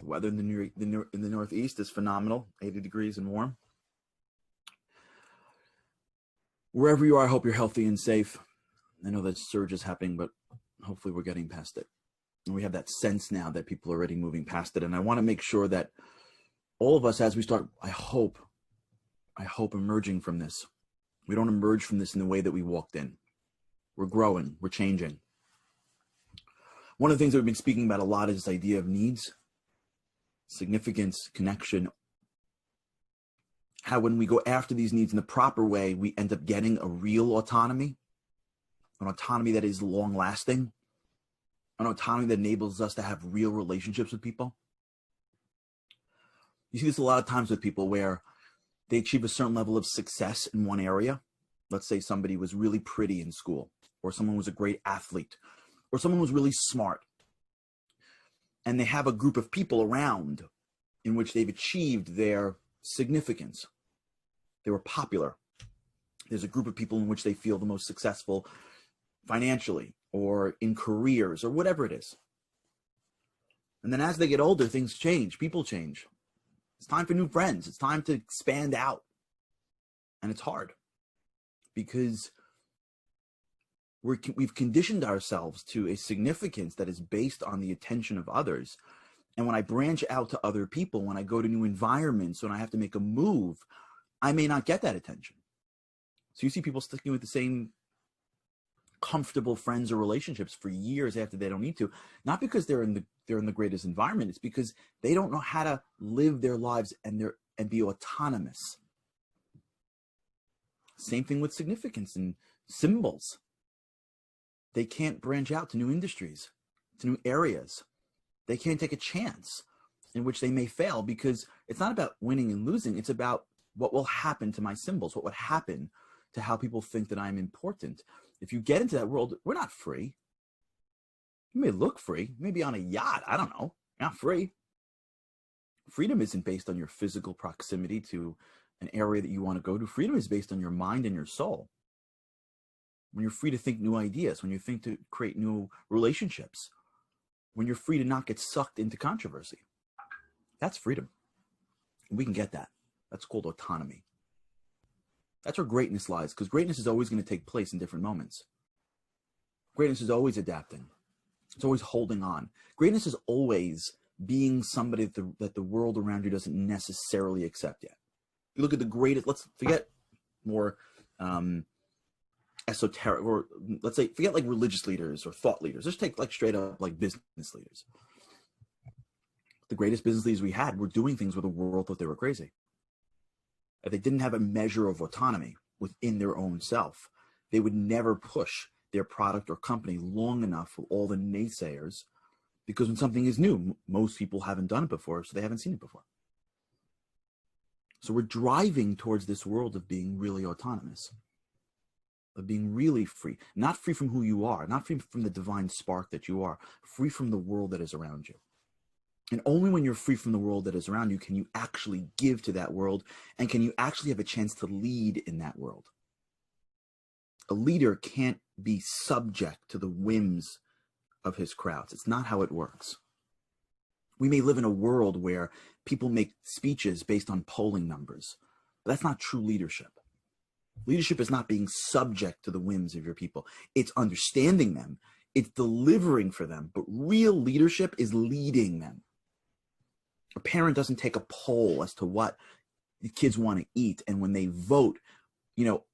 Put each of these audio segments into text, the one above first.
The weather in the Northeast is phenomenal, 80 degrees and warm. Wherever you are, I hope you're healthy and safe. I know that surge is happening, but hopefully we're getting past it. And we have that sense now that people are already moving past it. And I want to make sure that all of us, as we start, I hope emerging from this, we don't emerge from this in the way that we walked in. We're growing, we're changing. One of the things that we've been speaking about a lot is this idea of needs, significance, connection. How when we go after these needs in the proper way, we end up getting a real autonomy, an autonomy that is long lasting, an autonomy that enables us to have real relationships with people. You see this a lot of times with people where they achieve a certain level of success in one area. Let's say somebody was really pretty in school, or someone was a great athlete, or someone was really smart. And they have a group of people around in which they've achieved their significance. They were popular. There's a group of people in which they feel the most successful financially or in careers or whatever it is. And then as they get older, things change. People change. It's time for new friends. It's time to expand out. And it's hard because we've conditioned ourselves to a significance that is based on the attention of others. And when I branch out to other people, when I go to new environments, when I have to make a move, I may not get that attention. So you see people sticking with the same comfortable friends or relationships for years after they don't need to, not because they're in the greatest environment. It's because they don't know how to live their lives and be autonomous. Same thing with significance and symbols. They can't branch out to new industries, to new areas. They can't take a chance in which they may fail because it's not about winning and losing. It's about what will happen to my symbols, what would happen to how people think that I'm important. If you get into that world, we're not free. You may look free, maybe on a yacht. I don't know. You're not free. Freedom isn't based on your physical proximity to an area that you want to go to. Freedom is based on your mind and your soul. When you're free to think new ideas, when you're free to create new relationships, when you're free to not get sucked into controversy. That's freedom. We can get that. That's called autonomy. That's where greatness lies, because greatness is always going to take place in different moments. Greatness is always adapting. It's always holding on. Greatness is always being somebody that the world around you doesn't necessarily accept yet. You look at the greatest, let's forget more esoteric, or let's say, forget like religious leaders or thought leaders. Let's take like straight up like business leaders. The greatest business leaders we had were doing things where the world thought they were crazy. If they didn't have a measure of autonomy within their own self, they would never push their product or company long enough for all the naysayers, because when something is new, most people haven't done it before, so they haven't seen it before. So we're driving towards this world of being really autonomous, of being really free, not free from who you are, not free from the divine spark that you are, free from the world that is around you. And only when you're free from the world that is around you can you actually give to that world, and can you actually have a chance to lead in that world. A leader can't be subject to the whims of his crowds. It's not how it works. We may live in a world where people make speeches based on polling numbers, but that's not true leadership. Leadership is not being subject to the whims of your people. It's understanding them. It's delivering for them, but real leadership is leading them. A parent doesn't take a poll as to what the kids want to eat, and when they vote,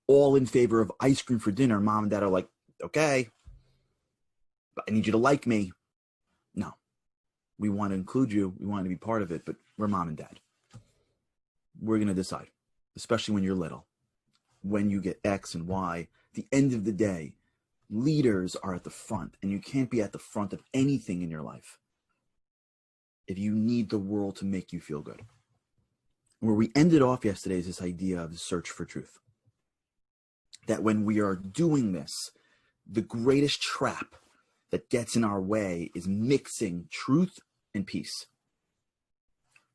all in favor of ice cream for dinner, mom and dad are like, okay, but I need you to like me. No, we want to include you. We want to be part of it, but we're mom and dad. We're going to decide, especially when you're little, when you get X and Y. At the end of the day, leaders are at the front, and you can't be at the front of anything in your life if you need the world to make you feel good. Where we ended off yesterday is this idea of the search for truth. That when we are doing this, the greatest trap that gets in our way is mixing truth and peace.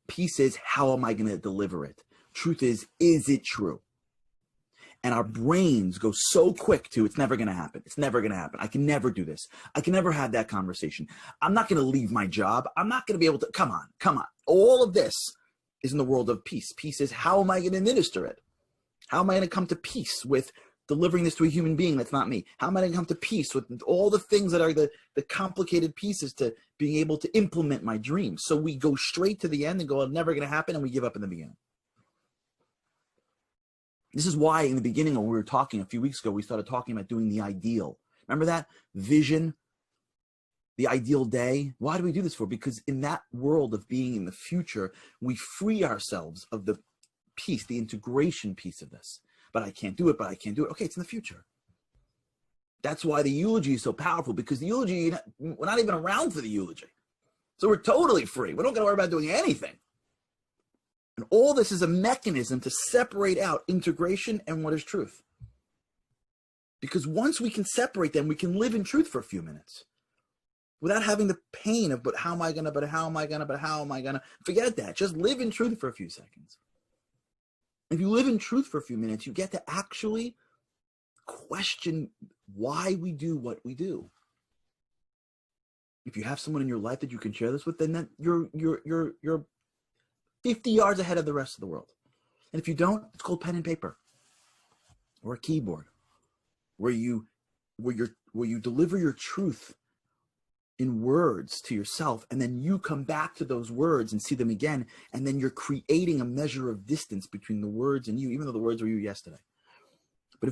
Peace is, how am I going to deliver it? Truth is it true? And our brains go so quick to, it's never going to happen. It's never going to happen. I can never do this. I can never have that conversation. I'm not going to leave my job. I'm not going to be able to, come on, come on. All of this is in the world of peace. Peace is, how am I going to administer it? How am I going to come to peace with delivering this to a human being that's not me? How am I going to come to peace with all the things that are the complicated pieces to being able to implement my dreams? So we go straight to the end and go, it's never going to happen, and we give up in the beginning. This is why in the beginning, when we were talking a few weeks ago, we started talking about doing the ideal. Remember that? Vision, the ideal day. Why do we do this for? Because in that world of being in the future, we free ourselves of the piece, the integration piece of this. But I can't do it, but I can't do it. Okay, it's in the future. That's why the eulogy is so powerful, because the eulogy, we're not even around for the eulogy. So we're totally free. We don't got to worry about doing anything. And all this is a mechanism to separate out integration and what is truth. Because once we can separate them, we can live in truth for a few minutes without having the pain of, but how am I going to, but how am I going to, but how am I going to? Forget that. Just live in truth for a few seconds. If you live in truth for a few minutes, you get to actually question why we do what we do. If you have someone in your life that you can share this with, then you're 50 yards ahead of the rest of the world. And if you don't, it's called pen and paper or a keyboard, where you deliver your truth in words to yourself, and then you come back to those words and see them again, and then you're creating a measure of distance between the words and you, even though the words were you yesterday. But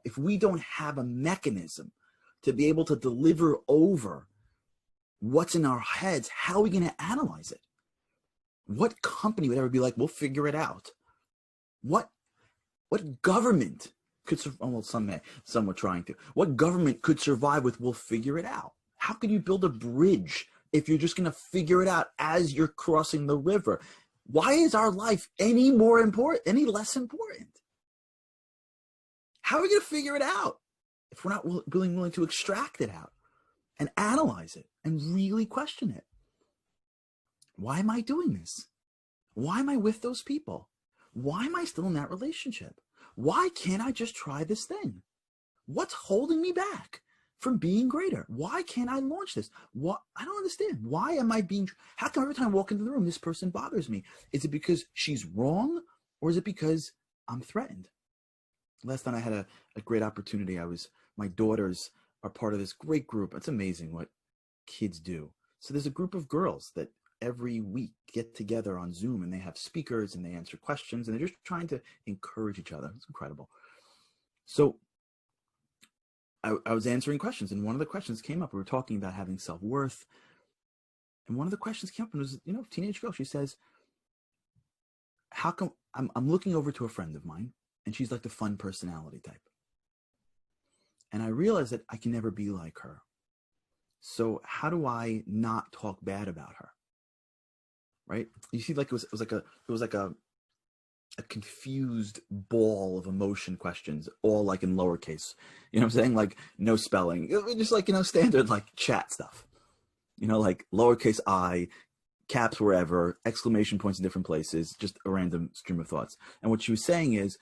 if we don't have a mechanism to be able to deliver over what's in our heads, how are we going to analyze it? What company would ever be like, we'll figure it out? What government could survive? Well, some were trying to. What government could survive with, we'll figure it out? How could you build a bridge if you're just going to figure it out as you're crossing the river? Why is our life any less important? How are we going to figure it out if we're not willing to extract it out and analyze it and really question it? Why am I doing this? Why am I with those people? Why am I still in that relationship? Why can't I just try this thing? What's holding me back from being greater? Why can't I launch this? What? I don't understand. Why am I how come every time I walk into the room, this person bothers me? Is it because she's wrong, or is it because I'm threatened? Last time I had a great opportunity. My daughters are part of this great group. It's amazing what kids do. So there's a group of girls that every week get together on Zoom, and they have speakers and they answer questions, and they're just trying to encourage each other. It's incredible. So I was answering questions, and one of the questions came up. We were talking about having self-worth, and one of the questions came up, and it was, teenage girl. She says, how come I'm looking over to a friend of mine, and she's like the fun personality type, and I realized that I can never be like her. So how do I not talk bad about her? Right? You see, like it was like a confused ball of emotion questions, all like in lowercase. You know what I'm saying? Like no spelling, just like standard like chat stuff. Like lowercase I, caps wherever, exclamation points in different places, just a random stream of thoughts. And what she was saying is,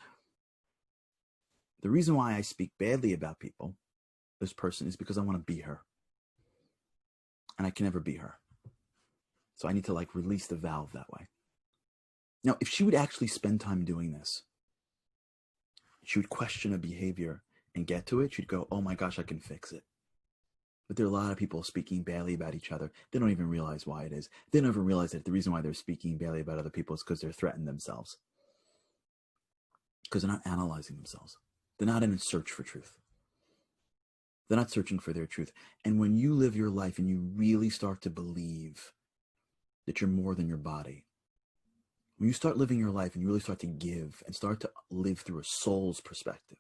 the reason why I speak badly about this person, is because I want to be her, and I can never be her. So I need to like release the valve that way. Now, if she would actually spend time doing this, she would question a behavior and get to it. She'd go, oh my gosh, I can fix it. But there are a lot of people speaking badly about each other. They don't even realize why it is. They don't even realize that the reason why they're speaking badly about other people is because they're threatened themselves. Because they're not analyzing themselves. They're not in a search for truth. They're not searching for their truth. And when you live your life and you really start to believe that you're more than your body, when you start living your life and you really start to give and start to live through a soul's perspective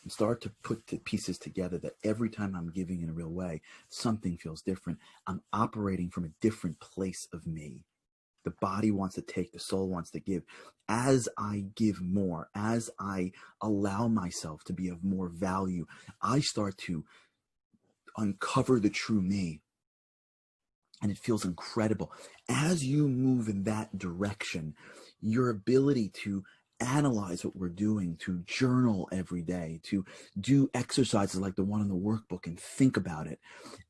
and start to put the pieces together, that every time I'm giving in a real way, something feels different. I'm operating from a different place of me. The body wants to take, the soul wants to give. As I give more, as I allow myself to be of more value, I start to uncover the true me. And it feels incredible. As you move in that direction, your ability to analyze what we're doing, to journal every day, to do exercises like the one in the workbook and think about it.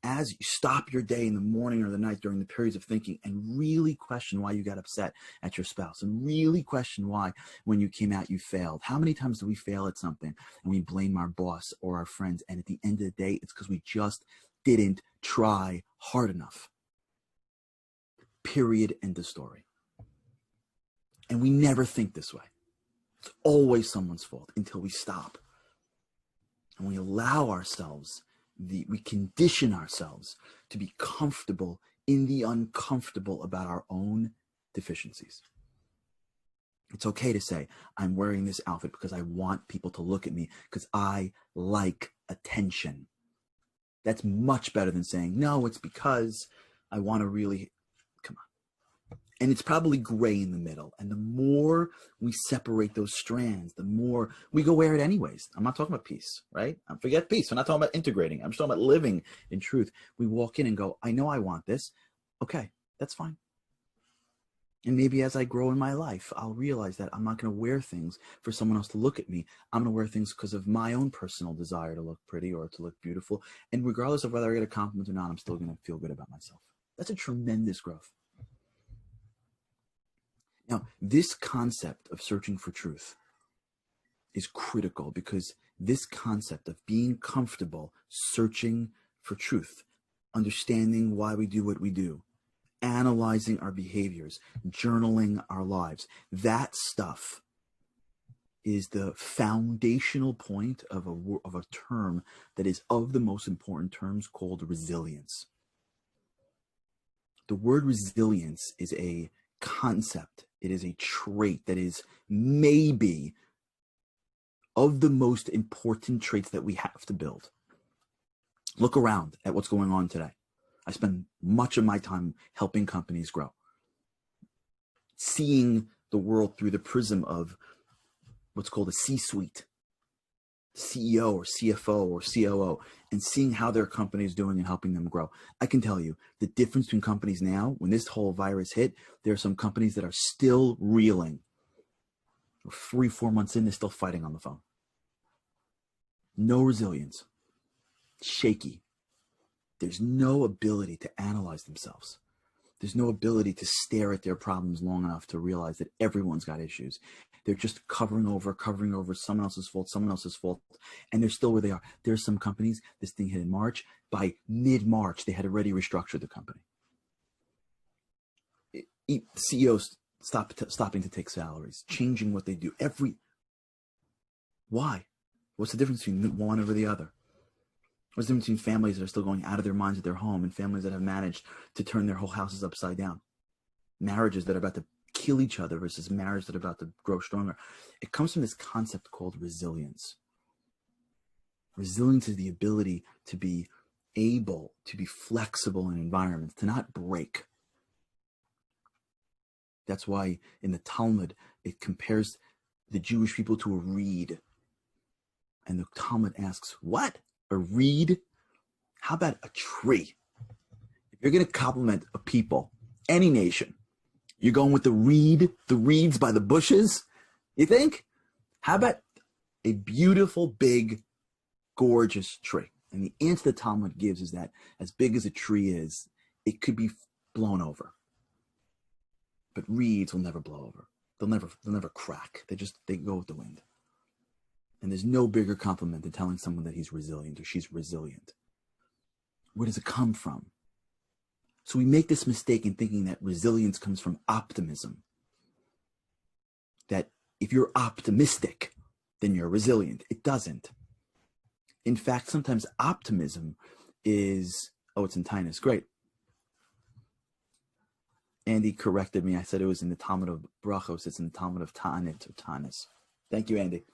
As you stop your day in the morning or the night during the periods of thinking and really question why you got upset at your spouse, and really question why when you came out you failed. How many times do we fail at something and we blame our boss or our friends, and at the end of the day it's because we just didn't try hard enough. Period. End of story. And we never think this way. It's always someone's fault until we stop. And we allow ourselves, we condition ourselves to be comfortable in the uncomfortable about our own deficiencies. It's okay to say, I'm wearing this outfit because I want people to look at me because I like attention. That's much better than saying, no, it's because I want to really, come on. And it's probably gray in the middle. And the more we separate those strands, the more we go wear it anyways. I'm not talking about peace, right? Forget peace. I'm not talking about integrating. I'm just talking about living in truth. We walk in and go, I know I want this. Okay, that's fine. And maybe as I grow in my life, I'll realize that I'm not going to wear things for someone else to look at me. I'm going to wear things because of my own personal desire to look pretty or to look beautiful. And regardless of whether I get a compliment or not, I'm still going to feel good about myself. That's a tremendous growth. Now, this concept of searching for truth is critical, because this concept of being comfortable searching for truth, understanding why we do what we do, analyzing our behaviors, journaling our lives, that stuff is the foundational point of a term that is of the most important terms, called resilience. The word resilience is a concept. It is a trait that is maybe of the most important traits that we have to build. Look around at what's going on today. I spend much of my time helping companies grow, seeing the world through the prism of what's called a C-suite, CEO or CFO or COO, and seeing how their company is doing and helping them grow. I can tell you the difference between companies now, when this whole virus hit, there are some companies that are still reeling. 3-4 months in, they're still fighting on the phone. No resilience. Shaky. There's no ability to analyze themselves. There's no ability to stare at their problems long enough to realize that everyone's got issues. They're just covering over someone else's fault, and they're still where they are. There's some companies, this thing hit in March. By mid-March, they had already restructured the company. CEOs stopping to take salaries, changing what they do. Why? What's the difference between one over the other? What's the difference between families that are still going out of their minds at their home and families that have managed to turn their whole houses upside down? Marriages that are about to kill each other versus marriages that are about to grow stronger. It comes from this concept called resilience. Resilience is the ability to be able to be flexible in environments, to not break. That's why in the Talmud, it compares the Jewish people to a reed. And the Talmud asks, what? A reed? How about a tree? If you're going to compliment a people, any nation, you're going with the reeds by the bushes, you think? How about a beautiful, big, gorgeous tree? And the answer the Talmud gives is that as big as a tree is, it could be blown over. But reeds will never blow over. They'll never crack. They go with the wind. And there's no bigger compliment than telling someone that he's resilient or she's resilient. Where does it come from? So we make this mistake in thinking that resilience comes from optimism. That if you're optimistic, then you're resilient. It doesn't. In fact, sometimes optimism is, it's in Tainus. Great. Andy corrected me. I said it was in the Talmud of Brachos. It's in the Talmud of Ta'anit or Tanis. Thank you, Andy.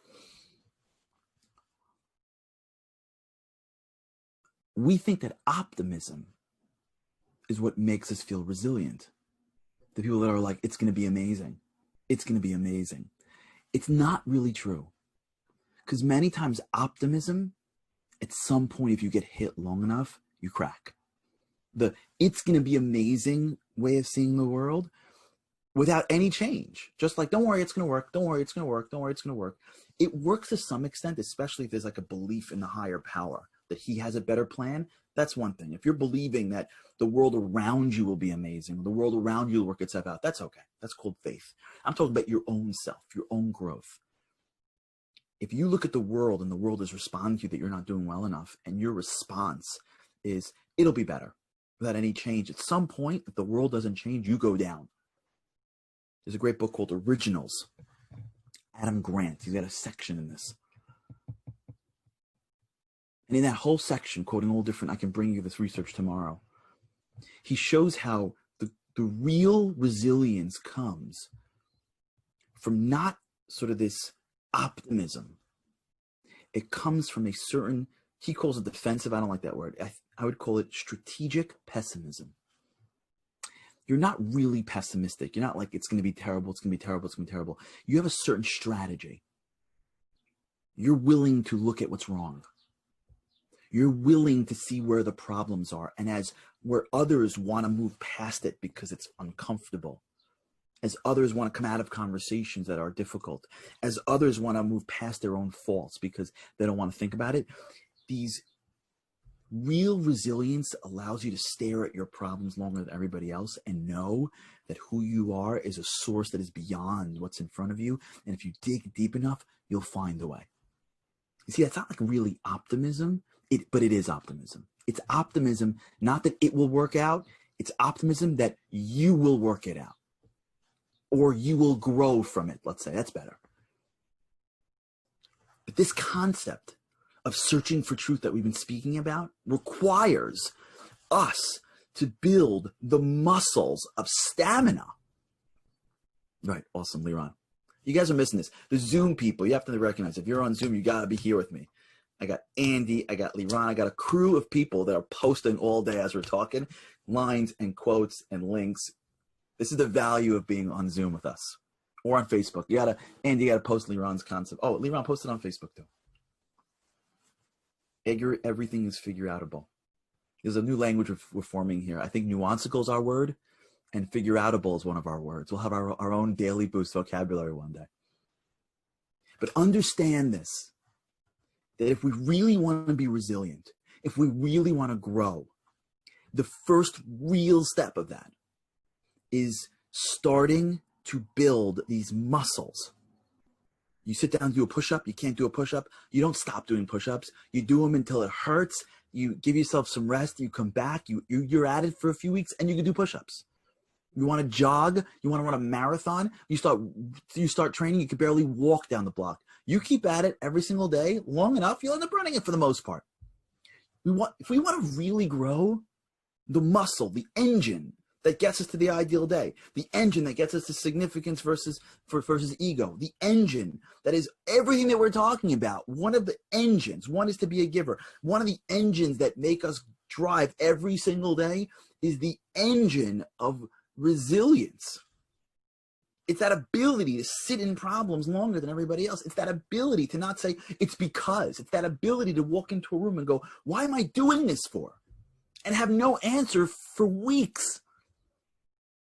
We think that optimism is what makes us feel resilient. The people that are like, it's going to be amazing. It's going to be amazing. It's not really true. Because many times optimism, at some point, if you get hit long enough, you crack. The it's going to be amazing way of seeing the world without any change. Just like, don't worry, it's going to work. Don't worry, it's going to work. Don't worry, it's going to work. It works to some extent, especially if there's like a belief in the higher power that he has a better plan. That's one thing. If you're believing that the world around you will be amazing, the world around you will work itself out, that's okay. That's called faith. I'm talking about your own self, your own growth. If you look at the world and the world is responding to you that you're not doing well enough, and your response is, it'll be better without any change. At some point, if the world doesn't change, you go down. There's a great book called Originals. Adam Grant, he's got a section in this. And in that whole section, quoting all different, I can bring you this research tomorrow, he shows how the real resilience comes from not sort of this optimism. It comes from a certain, he calls it defensive, I don't like that word. I would call it strategic pessimism. You're not really pessimistic. You're not like, it's going to be terrible, it's going to be terrible, it's going to be terrible. You have a certain strategy. You're willing to look at what's wrong. You're willing to see where the problems are. And as where others want to move past it because it's uncomfortable, as others want to come out of conversations that are difficult, as others want to move past their own faults because they don't want to think about it, these real resilience allows you to stare at your problems longer than everybody else and know that who you are is a source that is beyond what's in front of you. And if you dig deep enough, you'll find a way. You see, that's not like really optimism, but it is optimism. It's optimism, not that it will work out. It's optimism that you will work it out or you will grow from it. Let's say that's better. But this concept of searching for truth that we've been speaking about requires us to build the muscles of stamina. Right. Awesome, Liran. You guys are missing this. The Zoom people, you have to recognize, if you're on Zoom, you got to be here with me. I got Andy, I got Liran, I got a crew of people that are posting all day as we're talking, lines and quotes and links. This is the value of being on Zoom with us or on Facebook. Andy, you got to post Liran's concept. Oh, Liran posted on Facebook too. Everything is figure-outable. There's a new language we're forming here. I think nuancical is our word, and figure-outable is one of our words. We'll have our own daily boost vocabulary one day. But understand this, that if we really want to be resilient, if we really want to grow, the first real step of that is starting to build these muscles. You sit down and do a push-up, you can't do a push-up, you don't stop doing push-ups, you do them until it hurts, you give yourself some rest, you come back, you're at it for a few weeks, and you can do push-ups. You want to jog, you want to run a marathon, you start training, you can barely walk down the block. You keep at it every single day, long enough, you'll end up running it for the most part. If we want to really grow, the muscle, the engine that gets us to the ideal day, the engine that gets us to significance versus ego, the engine that is everything that we're talking about. One of the engines, one is to be a giver. One of the engines that make us drive every single day is the engine of resilience. It's that ability to sit in problems longer than everybody else. It's that ability to not say, it's because. It's that ability to walk into a room and go, why am I doing this for? And have no answer for weeks.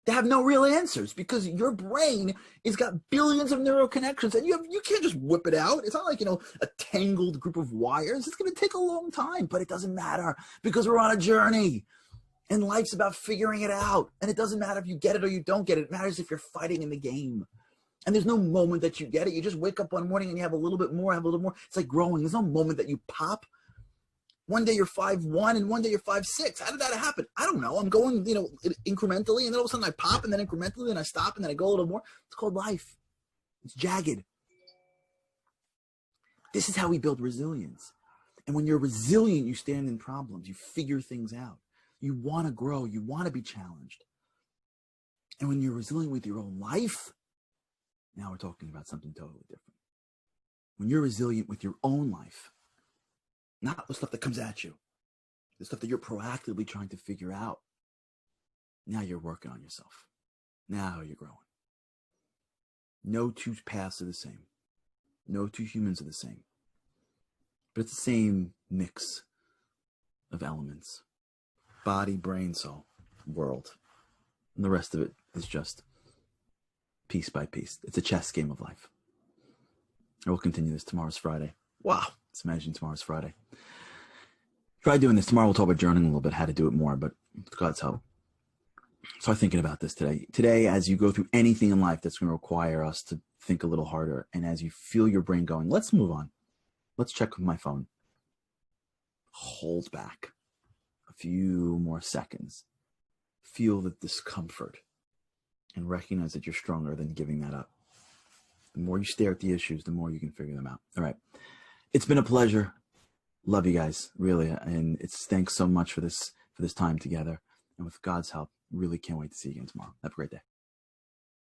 To have no real answers because your brain has got billions of neural connections and you can't just whip it out. It's not like, a tangled group of wires. It's going to take a long time, but it doesn't matter because we're on a journey. And life's about figuring it out. And it doesn't matter if you get it or you don't get it. It matters if you're fighting in the game. And there's no moment that you get it. You just wake up one morning and you have a little bit more, have a little more. It's like growing. There's no moment that you pop. One day you're 5'1" and one day you're 5'6". How did that happen? I don't know. I'm going, incrementally, and then all of a sudden I pop, and then incrementally, and I stop, and then I go a little more. It's called life. It's jagged. This is how we build resilience. And when you're resilient, you stand in problems. You figure things out. You want to grow. You want to be challenged. And when you're resilient with your own life, now we're talking about something totally different. When you're resilient with your own life, not the stuff that comes at you, the stuff that you're proactively trying to figure out, now you're working on yourself. Now you're growing. No two paths are the same. No two humans are the same. But it's the same mix of elements. Body, brain, soul, world. And the rest of it is just piece by piece. It's a chess game of life. And we'll continue this. Tomorrow's Friday. Wow. Let's imagine tomorrow's Friday. Try doing this. Tomorrow we'll talk about journaling a little bit, how to do it more, but with God's help. Start thinking about this today. Today, as you go through anything in life that's going to require us to think a little harder, and as you feel your brain going, let's move on. Let's check with my phone. Hold back a few more seconds. Feel the discomfort and recognize that you're stronger than giving that up. The more you stare at the issues, the more you can figure them out. All right. It's been a pleasure. Love you guys, really. And thanks so much for this time together. And with God's help, really can't wait to see you again tomorrow. Have a great day.